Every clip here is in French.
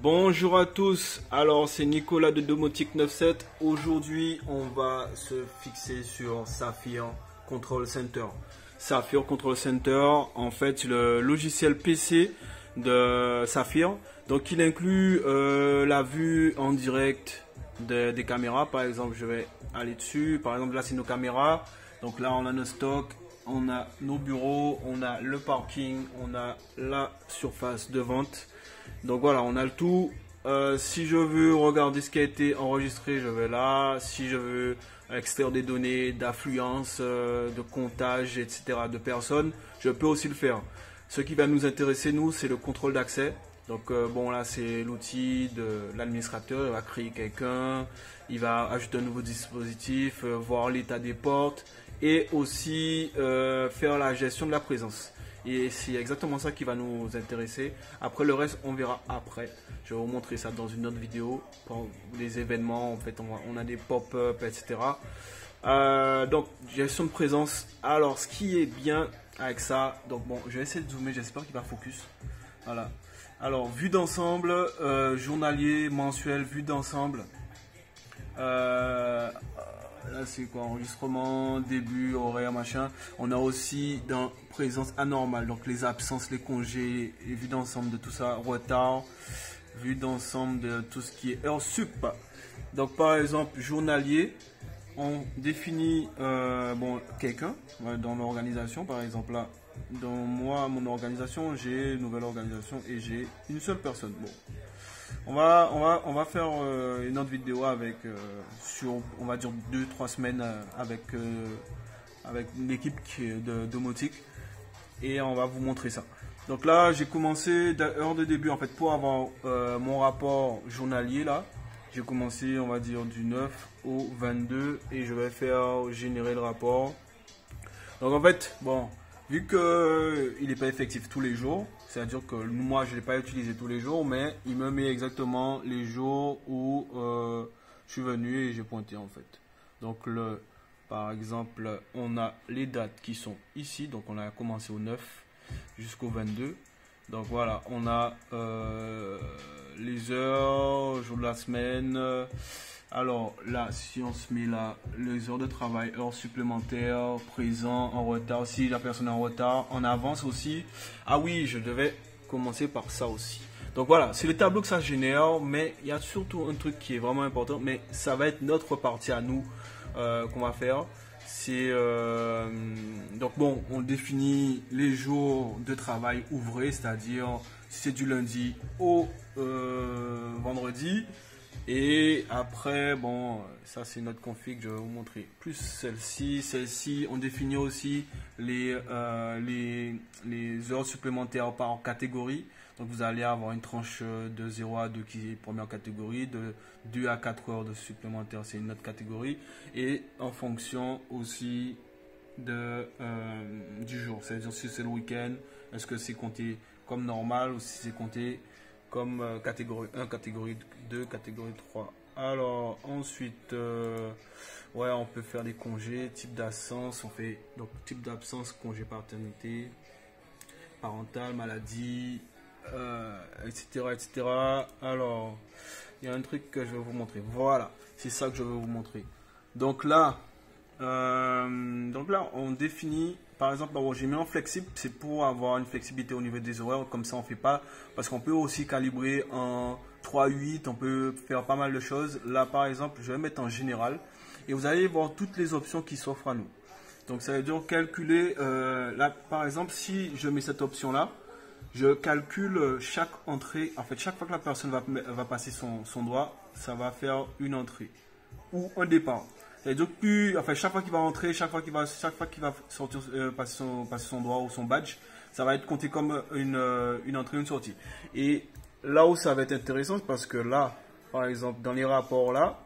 Bonjour à tous, alors c'est Nicolas de Domotique 97. Aujourd'hui on va se fixer sur Saphir Control Center. Saphir Control Center, en fait c'est le logiciel PC de Saphir. Donc il inclut la vue en direct des caméras. Par exemple je vais aller dessus, par exemple là c'est nos caméras. Donc là on a nos stocks, on a nos bureaux, on a le parking, on a la surface de vente. Donc voilà, on a le tout. Si je veux regarder ce qui a été enregistré, je vais là. Si je veux extraire des données d'affluence, de comptage, etc. de personnes, je peux aussi le faire. Ce qui va nous intéresser, nous, c'est le contrôle d'accès. Donc bon, là, c'est l'outil de l'administrateur. Il va créer quelqu'un, il va ajouter un nouveau dispositif, voir l'état des portes et aussi faire la gestion de la présence. Et c'est exactement ça qui va nous intéresser. Après le reste, on verra après. Je vais vous montrer ça dans une autre vidéo. Pour les événements, en fait, on a des pop-up, etc. Donc, gestion de présence. Alors, ce qui est bien avec ça, donc bon, je vais essayer de zoomer, j'espère qu'il va focus. Voilà. Alors, vue d'ensemble, journalier, mensuel, vue d'ensemble. Là c'est quoi, enregistrement, début, horaire, machin. On a aussi dans présence anormale, donc les absences, les congés, les vues d'ensemble de tout ça, retard, vue d'ensemble de tout ce qui est heure sup. Donc par exemple journalier, on définit bon, quelqu'un dans l'organisation. Par exemple là, dans mon organisation, j'ai une nouvelle organisation et j'ai une seule personne. Bon. On va faire une autre vidéo avec sur, on va dire 2-3 semaines avec l'équipe de domotique et on va vous montrer ça. Donc là j'ai commencé d'heure de début en fait pour avoir mon rapport journalier là. J'ai commencé on va dire du 9 au 22 et je vais faire générer le rapport. Donc en fait bon, vu qu'il n'est pas effectif tous les jours, c'est-à-dire que moi je ne l'ai pas utilisé tous les jours, mais il me met exactement les jours où je suis venu et j'ai pointé en fait. Donc par exemple, on a les dates qui sont ici, donc on a commencé au 9 jusqu'au 22. Donc voilà, on a les heures, jour de la semaine. Alors là, si on se met là, les heures de travail, heures supplémentaires, présent, en retard, si la personne est en retard, en avance aussi. Ah oui, je devais commencer par ça aussi. Donc voilà, c'est le tableau que ça génère, mais il y a surtout un truc qui est vraiment important, mais ça va être notre partie à nous qu'on va faire. C'est donc bon, on définit les jours de travail ouvrés, c'est-à-dire si c'est du lundi au vendredi. Et après, bon, ça c'est notre config, je vais vous montrer plus celle-ci, on définit aussi les heures supplémentaires par catégorie. Donc vous allez avoir une tranche de 0 à 2 qui est première catégorie, de 2 à 4 heures de supplémentaire, c'est une autre catégorie. Et en fonction aussi du jour, c'est-à-dire si c'est le week-end, est-ce que c'est compté comme normal ou si c'est compté comme catégorie 1, catégorie 2, catégorie 3. Alors ensuite, ouais, on peut faire des congés, type d'absence, on fait donc type d'absence, congé paternité, parental, maladie, etc., etc. Alors, il y a un truc que je vais vous montrer. Voilà, c'est ça que je veux vous montrer. Donc là, on définit, par exemple, j'ai mis en flexible, c'est pour avoir une flexibilité au niveau des horaires, comme ça on fait pas, parce qu'on peut aussi calibrer en 3-8, on peut faire pas mal de choses. Là par exemple, je vais mettre en général, et vous allez voir toutes les options qui s'offrent à nous. Donc ça veut dire calculer, là par exemple, si je mets cette option là, je calcule chaque entrée, en fait chaque fois que la personne va passer son doigt, ça va faire une entrée, ou un départ. C'est-à-dire que enfin, chaque fois qu'il va entrer, chaque fois qu'il va sortir, passer son doigt ou son badge, ça va être compté comme une entrée, une sortie. Et là où ça va être intéressant, parce que là, par exemple, dans les rapports là,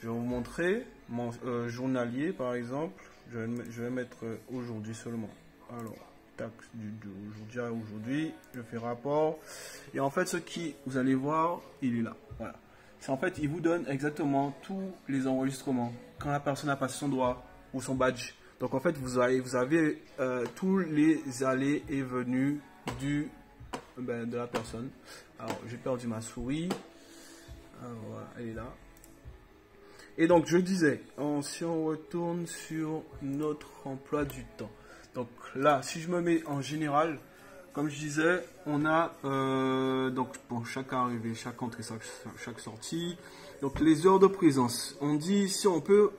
je vais vous montrer mon journalier, par exemple. Je vais mettre aujourd'hui seulement. Alors, tac, d'aujourd'hui à aujourd'hui, je fais rapport. Et en fait, vous allez voir, il est là. Voilà. En fait, il vous donne exactement tous les enregistrements quand la personne a passé son doigt ou son badge. Donc en fait, vous avez tous les allées et venues de la personne. Alors, j'ai perdu ma souris. Alors, voilà, elle est là. Et donc, je disais, si on retourne sur notre emploi du temps. Donc là, si je me mets en général, comme je disais, on a donc pour chaque arrivée, chaque entrée, chaque sortie. Donc les heures de présence. On dit ici, on peut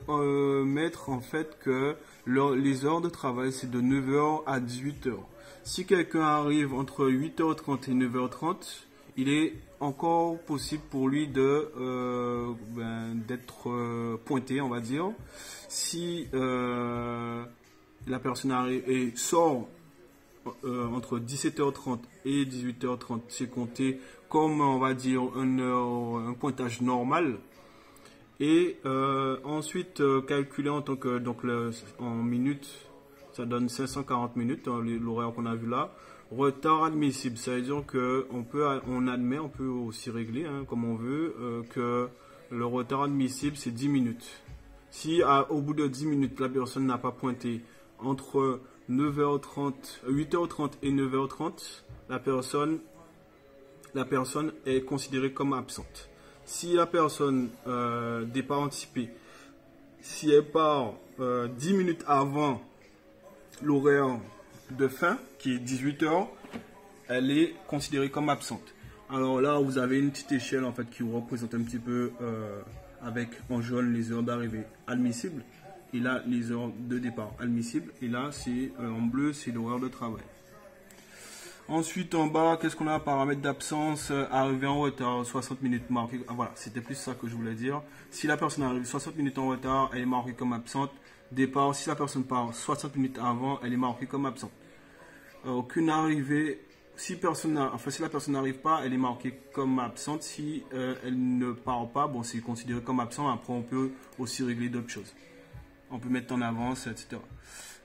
mettre en fait que les heures de travail, c'est de 9 h à 18 h. Si quelqu'un arrive entre 8h30 et 9h30, il est encore possible pour lui de d'être pointé, on va dire. Si la personne arrive et sort entre 17h30 et 18h30, c'est compté comme, on va dire, un pointage normal. Et ensuite, calculé en tant que, donc en minutes, ça donne 540 minutes, l'horaire qu'on a vu là. Retard admissible, ça veut dire on admet, on peut aussi régler comme on veut, que le retard admissible c'est 10 minutes. Si au bout de 10 minutes la personne n'a pas pointé entre 9h30, 8h30 et 9h30, la personne est considérée comme absente. Si la personne départ anticipé, si elle part 10 minutes avant l'horaire de fin, qui est 18 h, elle est considérée comme absente. Alors là, vous avez une petite échelle en fait qui vous représente un petit peu avec en jaune les heures d'arrivée admissibles et là les heures de départ admissibles et là c'est en bleu c'est l'horaire de travail. Ensuite en bas, qu'est-ce qu'on a? Paramètres d'absence, arrivée en retard, 60 minutes marquées. Ah, voilà, c'était plus ça que je voulais dire. Si la personne arrive 60 minutes en retard, elle est marquée comme absente. Départ, si la personne part 60 minutes avant, elle est marquée comme absente. Aucune arrivée, si la personne n'arrive pas, elle est marquée comme absente. Si elle ne part pas, bon, c'est considéré comme absent. Après, on peut aussi régler d'autres choses. On peut mettre en avance, etc.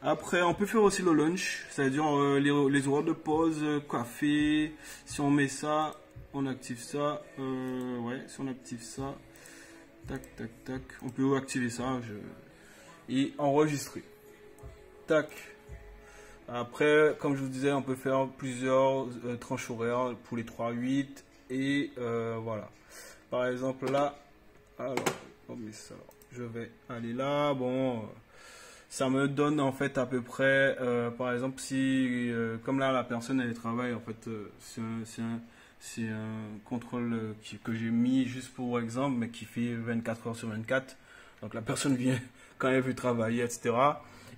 Après, on peut faire aussi le lunch, c'est-à-dire les horaires de pause, café. Si on met ça, on active ça. Ouais, si on active ça, tac, tac, tac. On peut activer ça et enregistrer. Tac. Après, comme je vous disais, on peut faire plusieurs tranches horaires pour les 3-8 et voilà. Par exemple là, alors, je vais aller là. Bon, ça me donne en fait à peu près, par exemple, si comme là la personne elle travaille en fait, c'est un contrôle que j'ai mis juste pour exemple, mais qui fait 24 heures sur 24. Donc la personne vient quand elle veut travailler, etc.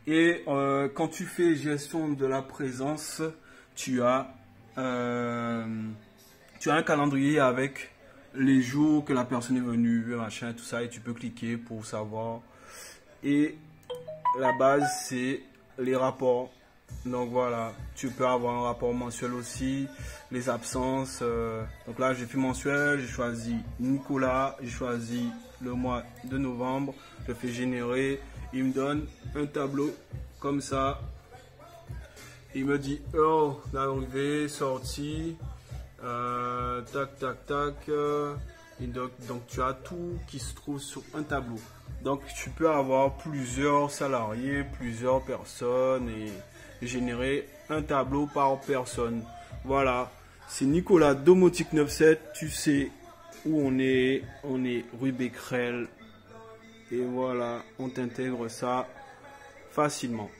Et quand tu fais gestion de la présence, tu as un calendrier avec les jours que la personne est venue, machin, tout ça, et tu peux cliquer pour savoir. Et la base, c'est les rapports. Donc voilà, tu peux avoir un rapport mensuel aussi, les absences. Donc là, j'ai fait mensuel, j'ai choisi Nicolas, j'ai choisi le mois de novembre, je fais générer. Il me donne un tableau comme ça. Il me dit heure d'arrivée, sortie, tac, tac, tac. Et donc tu as tout qui se trouve sur un tableau. Donc tu peux avoir plusieurs salariés, plusieurs personnes et générer un tableau par personne. Voilà, c'est Nicolas Domotique 97. Tu sais où on est rue Becquerel. Et voilà, on t'intègre ça facilement.